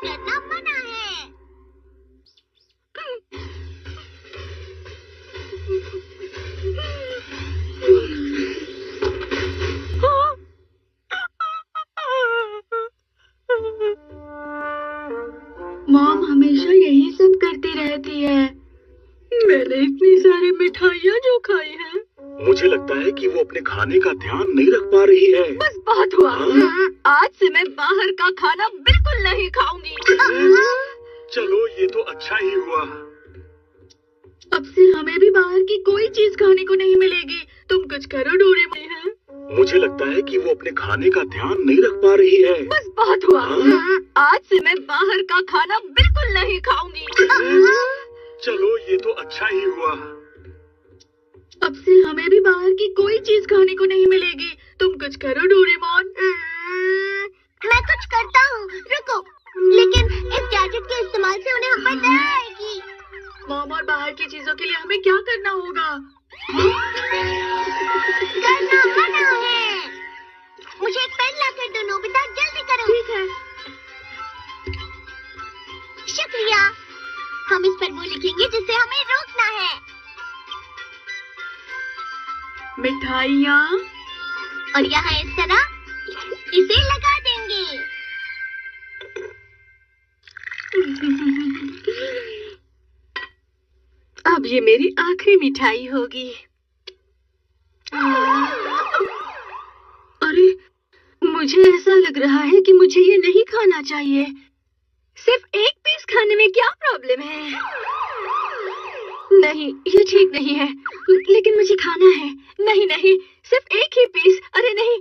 करना मना है। मॉम हमेशा यही सब करती रहती है। मैंने इतनी सारी मिठाइयाँ जो खाई हैं। मुझे लगता है कि वो अपने खाने का ध्यान नहीं रख पा रही है। बस बहुत हुआ। आज से मैं बाहर का खाना बिल्कुल नहीं खाऊंगी। चलो ये तो अच्छा ही हुआ। अब से हमें भी बाहर की कोई चीज खाने को नहीं मिलेगी। तुम कुछ करो डोरेमोन। मुझे लगता है कि वो अपने खाने का ध्यान नहीं रख पा रही है। बस बहुत हुआ। आज से मैं बाहर का खाना बिल्कुल नहीं खाऊंगी। चलो ये तो अच्छा ही हुआ। अब से हमें भी बाहर की कोई चीज खाने को नहीं मिलेगी। तुम कुछ करो डोरेमोन। मैं कुछ करता हूँ, रुको। लेकिन इस गैजेट के इस्तेमाल से उन्हें हम पर दया आएगी। मॉम और बाहर की चीजों के लिए हमें क्या करना होगा? करना मना है। मुझे एक पेन ला कर दो नोबिता, जल्दी करो। ठीक है। शुक्रिया। हम इस पर वो लिखेंगे जिसे हमें रोकना है। मिठाइयाँ। और यहाँ इस तरह इसे लगा देंगे। अब ये मेरी आखिरी मिठाई होगी। अरे, मुझे ऐसा लग रहा है कि मुझे ये नहीं खाना चाहिए। सिर्फ एक पीस खाने में क्या प्रॉब्लम है? नहीं, ये ठीक नहीं है। लेकिन मुझे खाना है। नहीं नहीं, सिर्फ एक ही पीस। अरे नहीं,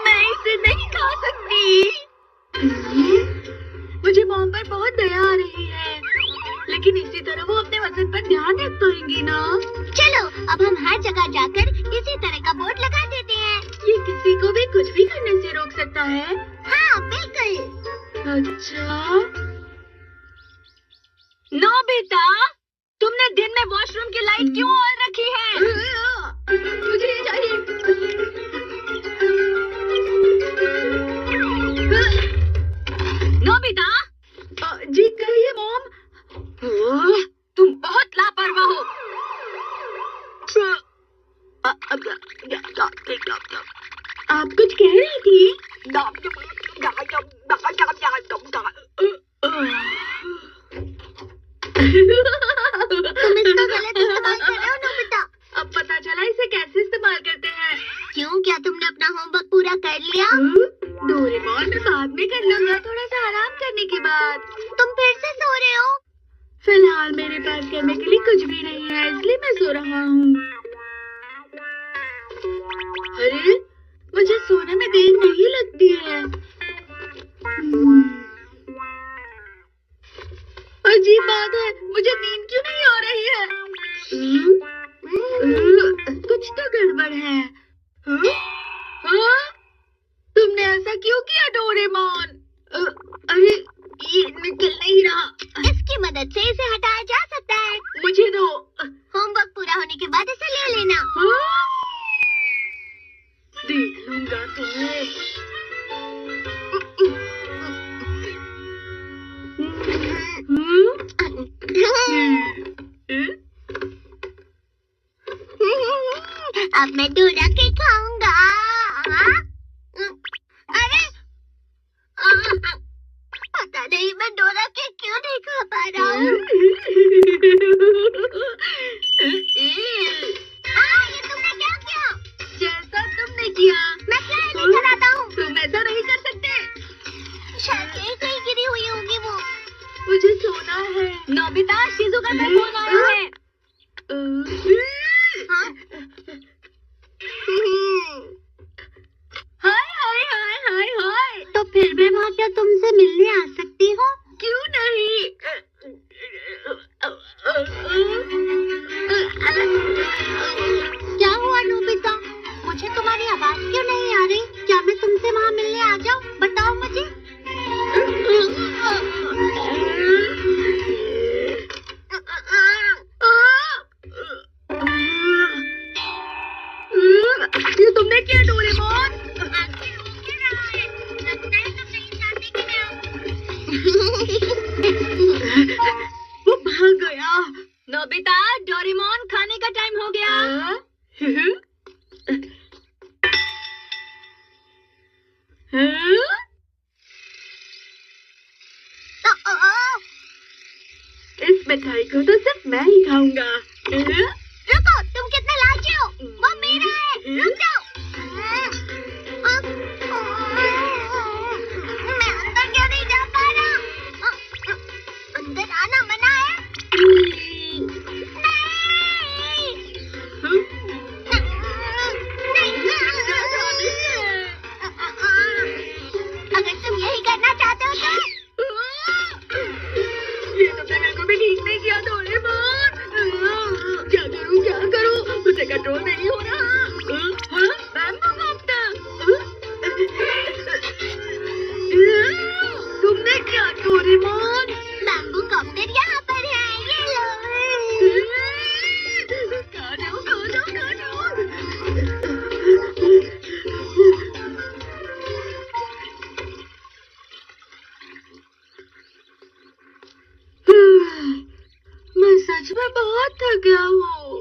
मैं इसे नहीं खा सकती। मुझे मॉम पर बहुत दया आ रही है। लेकिन इसी तरह वो अपने वजन पर ध्यान रख पाएंगी ना? चलो अब हम हर जगह जाकर इसी तरह का बोर्ड लगा देते हैं। ये किसी को भी कुछ भी करने से रोक सकता है। हाँ बिल्कुल। अच्छा, नोबिता, तुमने दिन में वॉशरूम की लाइट क्यों ऑन रखी है? मुझे ये चाहिए। नोबिता। जी कहिए मॉम। तुम बहुत लापरवाह हो। आप कुछ कह रही थी? तुम इसका गलत इस्तेमाल कर रहे हो नोबिता। अब पता चला इसे कैसे इस्तेमाल करते हैं। क्यों, क्या तुमने अपना होमवर्क पूरा कर लिया? डोरेमोन, मैं बाद में कर लूंगा, थोड़ा सा आराम करने के बाद। तुम फिर से सो रहे हो? फिलहाल मेरे पास करने के लिए कुछ भी नहीं है, इसलिए मैं सो रहा हूँ। अरे, मुझे सोने में देर नहीं लगती है। अजीब बात है, मुझे नींद क्यों नहीं आ रही है? कुछ तो गड़बड़ है। हाँ? तुमने ऐसा क्यों किया डोरेमोन? अरे, ये निकल नहीं रहा। इसकी मदद से इसे हटाया जा सकता है। मुझे दो। होमवर्क पूरा होने के बाद इसे ले लेना। हाँ? देख लूंगा तुम्हें। अब मैं डोरा केक खाऊंगा। अरे पता नहीं मैं डोरा केक क्यों नहीं खा पा रहा हूँ। ये तुमने क्या किया? जैसा तुमने किया। मैं क्या लेकर आता हूँ? तुम ऐसा नहीं कर सकते। शायद यही कहीं गिरी हुई होगी वो। मुझे सोना है। नोबिता, शिजुका का फोन आया है। हाय हाय हाय हाय हाय। तो फिर मैं वहाँ क्या तुमसे मिलने आ सकती हूँ? क्यों नहीं? क्या हुआ नोबिता? मुझे तुम्हारी आवाज क्यों नहीं आ रही? क्या मैं तुमसे वहाँ मिलने आ जाऊँ? बताओ मुझे। ये तुमने क्या डोरेमोन? वो भाग गया। नोबिता, डोरेमोन, खाने का टाइम हो गया। इस मिठाई को तो सिर्फ मैं ही खाऊंगा। रुको, तुम कितने लालची हो? वो मेरा है, रुक जाओ। मैं अंदर क्यों नहीं जा पा रहा? अंदर आना मना है। अगर तुम यही करना चाहते हो तो ये तुमने बिल्कुल भी ठीक नहीं किया डोरेमोन। क्या करूं? मुझे कंट्रोल नहीं हो रहा। Bamboo copter. तुमने क्या डोरेमोन? बैम्बू कॉप्टर यहाँ पर है, ये लो। खा जाओ। मैं सच में बहुत थक गया हूँ।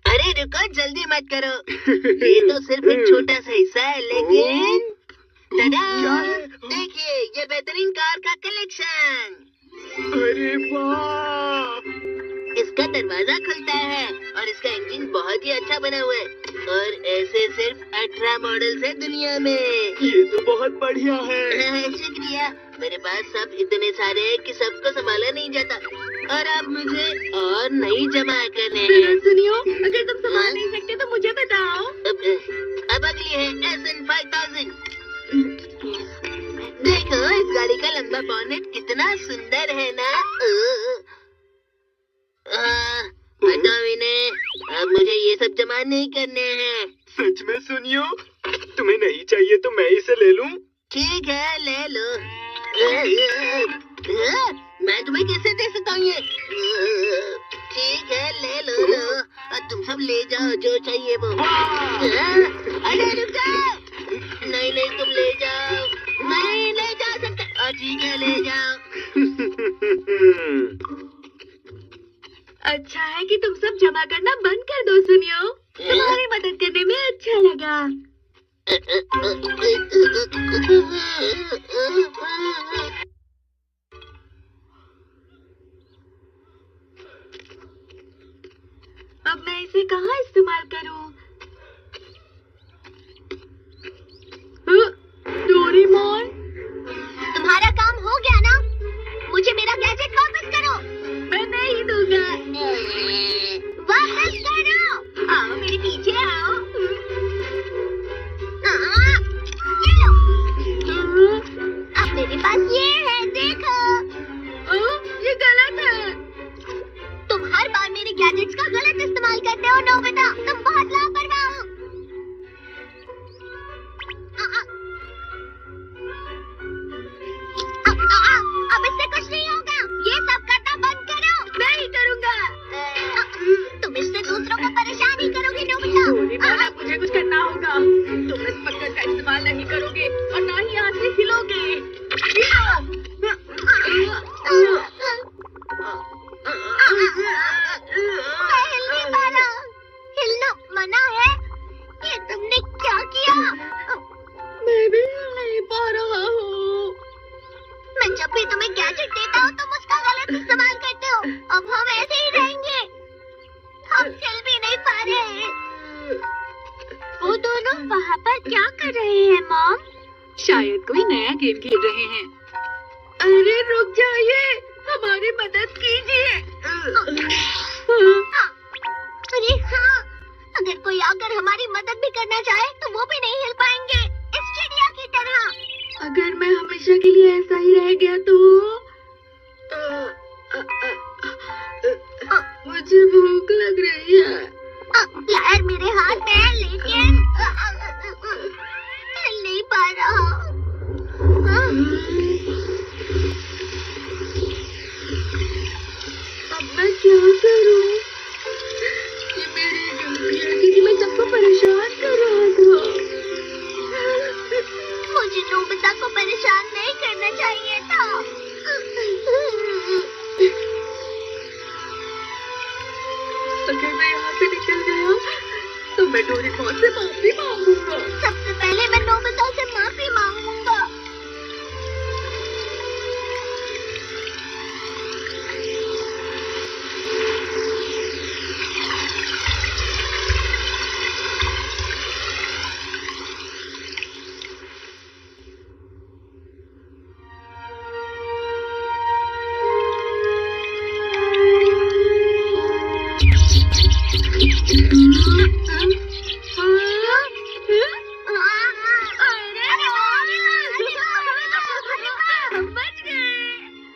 अरे रुको, जल्दी मत करो। ये तो सिर्फ एक छोटा सा हिस्सा है, लेकिन दादा देखिए, ये बेहतरीन कार का कलेक्शन। अरे वाह! इसका दरवाजा खुलता है और इसका इंजन बहुत ही अच्छा बना हुआ है, और ऐसे सिर्फ 18 मॉडल्स है दुनिया में। ये तो बहुत बढ़िया है। शुक्रिया। मेरे पास सब इतने सारे हैं कि सबको संभाला नहीं जाता, और अब मुझे और नहीं जमा करने हैं। सुनियो, अगर तुम संभाल नहीं सकते तो मुझे बताओ। अब अगली है SN 5000। देखो, इस गाड़ी का लंबा बॉनेट कितना सुंदर है ना। हटाओ इन्हें, अब मुझे ये सब जमा नहीं करने हैं। सच में सुनियो, तुम्हें नहीं चाहिए तो मैं इसे ले लूं? ठीक है, ले लो। मैं तुम्हें कैसे दे सकता हूँ ये? ठीक है, ले लो। तुम सब ले जाओ जो चाहिए वो। अरे रुक जाओ। नहीं, तुम ले जाओ। नहीं ले जा सकते। ठीक है, ले जाओ। अच्छा है कि तुम सब जमा करना बंद कर दो। सुनियो, तुम्हारी मदद करने में अच्छा लगा। अब मैं इसे कहाँ इस्तेमाल करूँ? डोरेमोन, तुम्हारा काम हो गया ना? मुझे मेरा गैजेट वापस करो। मैं नहीं दूंगा। वापस करो। आओ मेरे पीछे आओ। ये लो। अब मेरे पास ये है, देखो। ये गलत है। तुम हर बार मेरे गैजेट्स का गलत इस्तेमाल करते हो नोबिता। तुम बहुत लापरवाह हो। अब इससे कुछ नहीं होगा। ये सब करना बंद करो। नहीं करूँगा। तुम इससे दूसरों को परेशान ही करोगे नोबिता। डोरेमोन, अब मुझे कुछ करना होगा। तुम इस पत्थर का इस्तेमाल नहीं करोगे और ना ही यहाँ से हिलोगे। मैं हिल नहीं पा रहा। हिलना मना है। ये तुमने क्या किया? मैं भी हिल नहीं पा रहा हूँ। मैं जब भी तुम्हें गैजेट देता हूँ तुम उसका गलत इस्तेमाल करते हो। अब हम ऐसे ही रहेंगे। हम हिल भी नहीं पा रहे हैं। वो दोनों वहाँ पर क्या कर रहे हैं मॉम? शायद कोई नया गेम खेल रहे हैं। अरे रुक जाइए, हमारी मदद कीजिए। अरे हाँ, अगर कोई आकर हमारी मदद भी करना चाहे तो वो भी नहीं हिल पाएंगे, इस चिड़िया की तरह। अगर मैं हमेशा के लिए ऐसा ही रह गया तो मुझे भूख लग रही है। यार मेरे हाथ में है, लेकिन हिल नहीं पा रहा। अब मैं क्या करूं? ये मेरी गलती है क्योंकि मैं सबको परेशान कर रहा था। मुझे नोबिता को परेशान नहीं करना चाहिए था। अगर मैं यहाँ से निकल गया तो मैं डोरेमोन से माफी मांगूंगा। सबसे पहले मैं नोबिता से माफी मांगूंगा।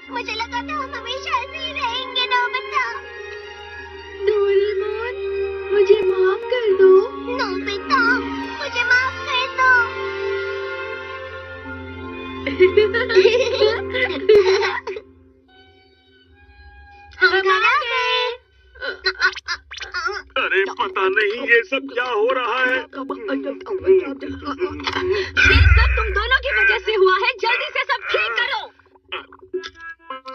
मुझे लगा था हम हमेशा ऐसे ही रहेंगे नोबिता। डोरेमोन, मुझे माफ कर दो। नोबिता, मुझे माफ कर दो। हम घर आ गए। अरे पता नहीं ये सब क्या हो रहा है। ये सब तुम दोनों की वजह से हुआ है। जल्दी से सब ठीक करो।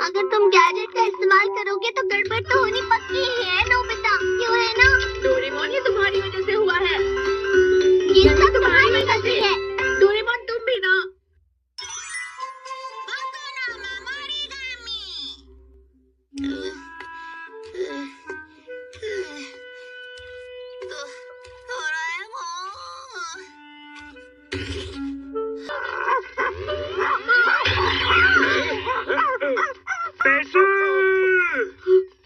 अगर तुम गैजेट का इस्तेमाल करोगे तो गड़बड़ तो होनी पक्की ही है नोबिता, क्यों है ना? डोरेमोन, ये तुम्हारी वजह से हुआ है। ये सब तुम्हारी वजह से है। डोरेमोन, तुम भी ना।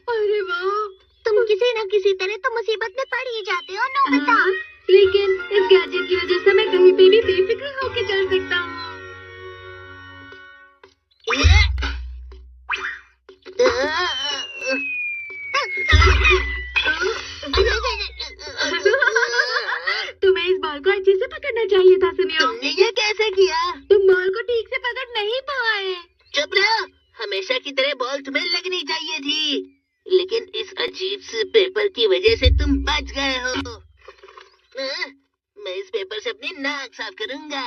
अरे वाह, तुम किसी न किसी तरह तो मुसीबत में पड़ ही जाते हो नोबिता। लेकिन इस गैजेट की वजह से मैं कहीं पे भी बेफिक्र होके चल सकता हूँ। तुम्हें इस बॉल को अच्छे से पकड़ना चाहिए था सुनियो। तुमने ये कैसे किया? तुम बॉल को ठीक से पकड़ नहीं पाए। चुप रहो, हमेशा की तरह बॉल तुम्हें लगनी चाहिए थी, लेकिन इस अजीब से पेपर की वजह से तुम बच गए हो। मैं इस पेपर से अपनी नाक साफ करूंगा।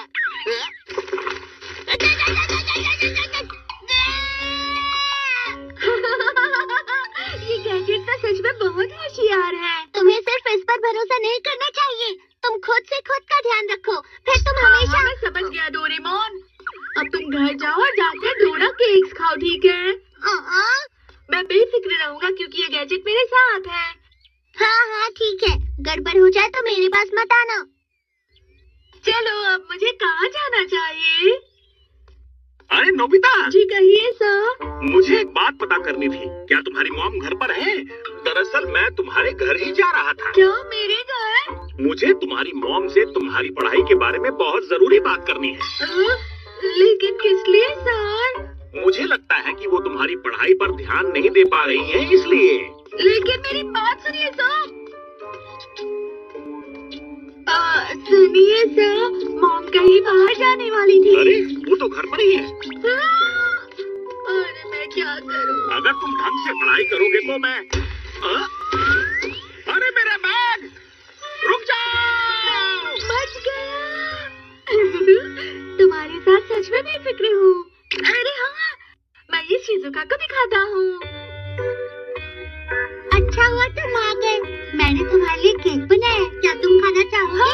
ये गैजेट तो सच में बहुत होशियार है। तुम्हें सिर्फ इस पर भरोसा नहीं करना चाहिए। तुम खुद से खुद का ध्यान रखो, फिर तुम हमेशा। मैं समझ गया डोरेमोन। अब तुम घर जाओ और जाकर डोरा केक्स खाओ, ठीक है? मैं बेफिक्र रहूंगा क्योंकि ये गैजेट मेरे साथ है। हाँ हाँ ठीक है, गड़बड़ हो जाए तो मेरे पास मत आना। चलो, अब मुझे कहाँ जाना चाहिए? अरे नोबिता, जी कहिए सर। मुझे एक बात पता करनी थी। क्या तुम्हारी मॉम घर पर है? दरअसल मैं तुम्हारे घर ही जा रहा था। क्या मेरे घर? मुझे तुम्हारी मॉम से तुम्हारी पढ़ाई के बारे में बहुत जरूरी बात करनी है। लेकिन किस लिए सर? मुझे लगता है कि वो तुम्हारी पढ़ाई पर ध्यान नहीं दे पा रही है, इसलिए। लेकिन मेरी बात सुनिए सर। सुनिए सर, मॉम कहीं बाहर जाने वाली थी। अरे वो तो घर पर ही है। अरे मैं क्या करूं? अगर तुम ढंग से पढ़ाई करोगे तो मैं अरे मेरा बैग! रुक जाओ! बच गया। तुम्हारे साथ सच में बेफिक्र हूँ। अरे हाँ, मैं ये शिजुका को दिखाता हूँ। अच्छा हुआ तुम आ गए। मैंने तुम्हारे लिए केक बनाया, क्या तुम खाना चाहोगे? हाँ।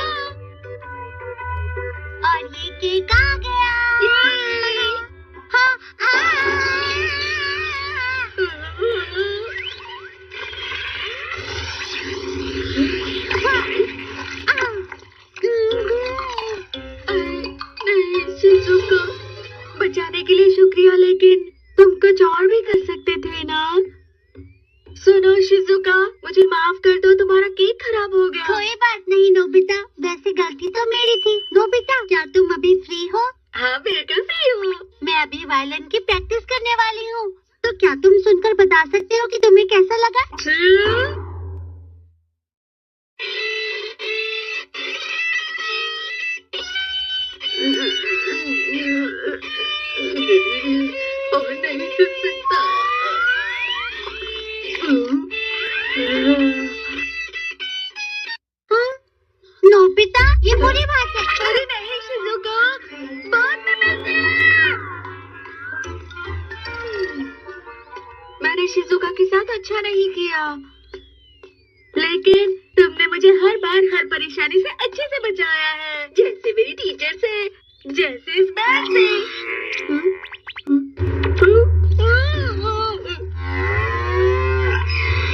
और ये केक आ गया। हाँ, नहीं शिजुका, बचाने के लिए शुक्रिया, लेकिन तुम कुछ और भी कर सकते थे ना। सुनो शिजुका, मुझे माफ कर दो, तुम्हारा केक खराब हो गया। कोई बात नहीं नोबिता, वैसे गलती तो मेरी थी। नोबिता, क्या तुम अभी फ्री हो? हाँ बिल्कुल फ्री हूँ। मैं अभी वायलिन की प्रैक्टिस करने वाली हूँ, तो क्या तुम सुनकर बता सकते हो कि तुम्हें कैसा लगा? और नहीं सुन सकता। नोबिता, ये बुरी बात है। अरे नहीं शिजुका, बाद में मिलते हैं। अच्छा नहीं किया, लेकिन तुमने मुझे हर बार हर परेशानी से अच्छे से बचाया है, जैसे मेरी टीचर से, जैसे इस बैग से।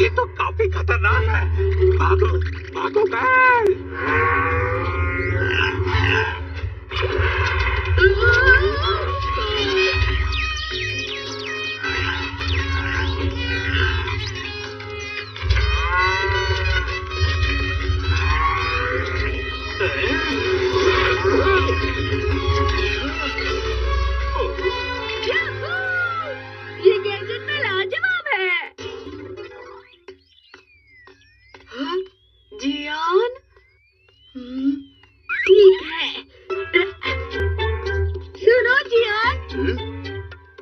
ये तो काफी खतरनाक है। भागो भागो बैग। ये गैजेट तो लाजवाब है। हाँ? जियान? ठीक है। सुनो जियान।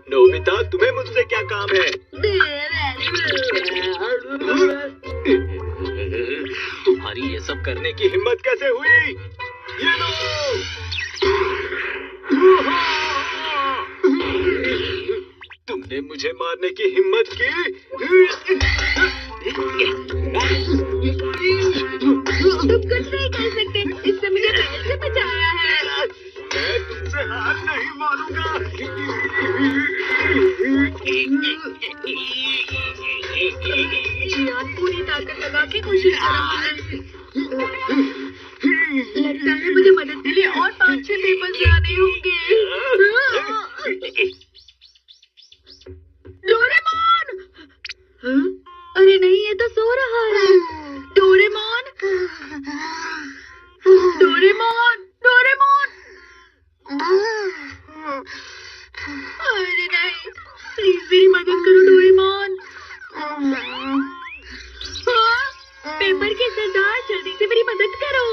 नोबिता, तुम्हें मुझसे क्या काम है? तुम्हारी ये सब करने की हिम्मत कैसे हुई? ये लो। तुमने मुझे मारने की हिम्मत की? तुम कुछ नहीं कर सकते, इससे मुझे बैल से बचाया है। मैं तुमसे हार नहीं मानूंगा। जियान पूरी ताकत लगा के कोशिश कर रहा है। लगता है मुझे मदद के लिए और 5-6 पेपर्स लाने होंगे। डोरेमोन! हाँ? अरे नहीं, ये तो सो रहा है। डोरेमोन! डोरेमोन! डोरेमोन! अरे नहीं, प्लीज मेरी मदद करो डोरेमोन। हाँ? पेपर के सरदार, जल्दी से मेरी मदद करो।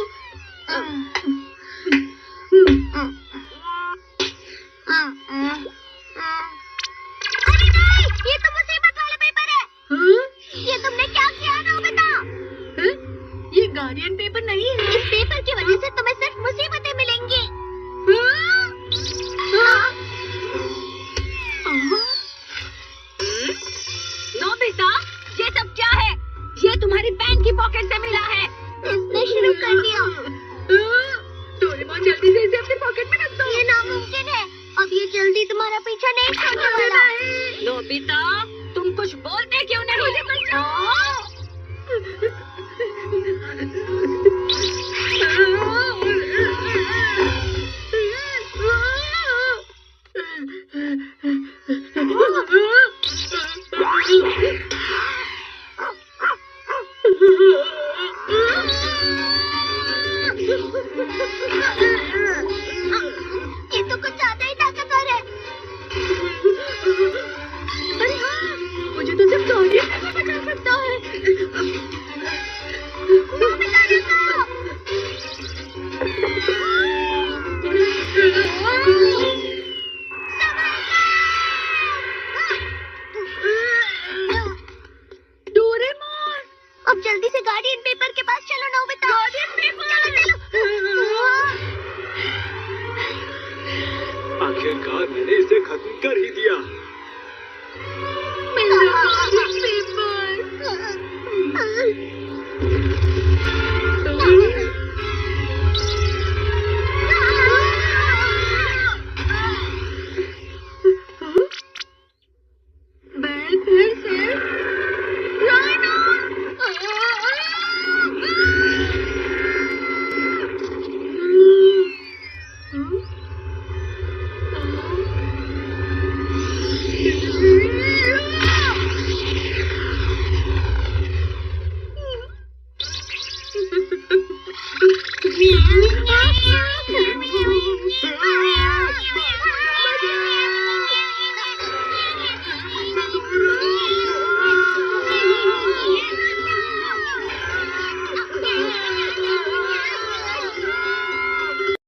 अरे नहीं, ये तो मुसीबत वाला पेपर है। हाँ? ये तुमने क्या किया नोबिता? हाँ? ये गार्डियन पेपर नहीं है। इस पेपर की वजह से तुम्हें सिर्फ मुसीबतें मिलेंगी। हाँ? हाँ? नोबिता, ये सब क्या है? ये तुम्हारी पैंट की पॉकेट से मिला है। इसने शुरू कर दिया। डोरेमोन, जल्दी से इसे अपनी पॉकेट में रख दो। ये नामुमकिन है। अब ये जल्दी तुम्हारा पीछा नहीं छोड़ने वाला। नोबिता, तुम कुछ बोलते क्यों नहीं? मुझे बचाओ। ये तो कुछ ज्यादा ही ताकतवर है। अरे हाँ, मुझे तो सिर्फ गार्डियन पेपर बचा सकता है। नोबिता, रुको। डोरेमोन! अब जल्दी से गार्डियन पेपर के पास चलो नोबिता। Guardian paper! आखिरकार मैंने इसे खत्म कर ही दिया। मेरा गार्डियन पेपर!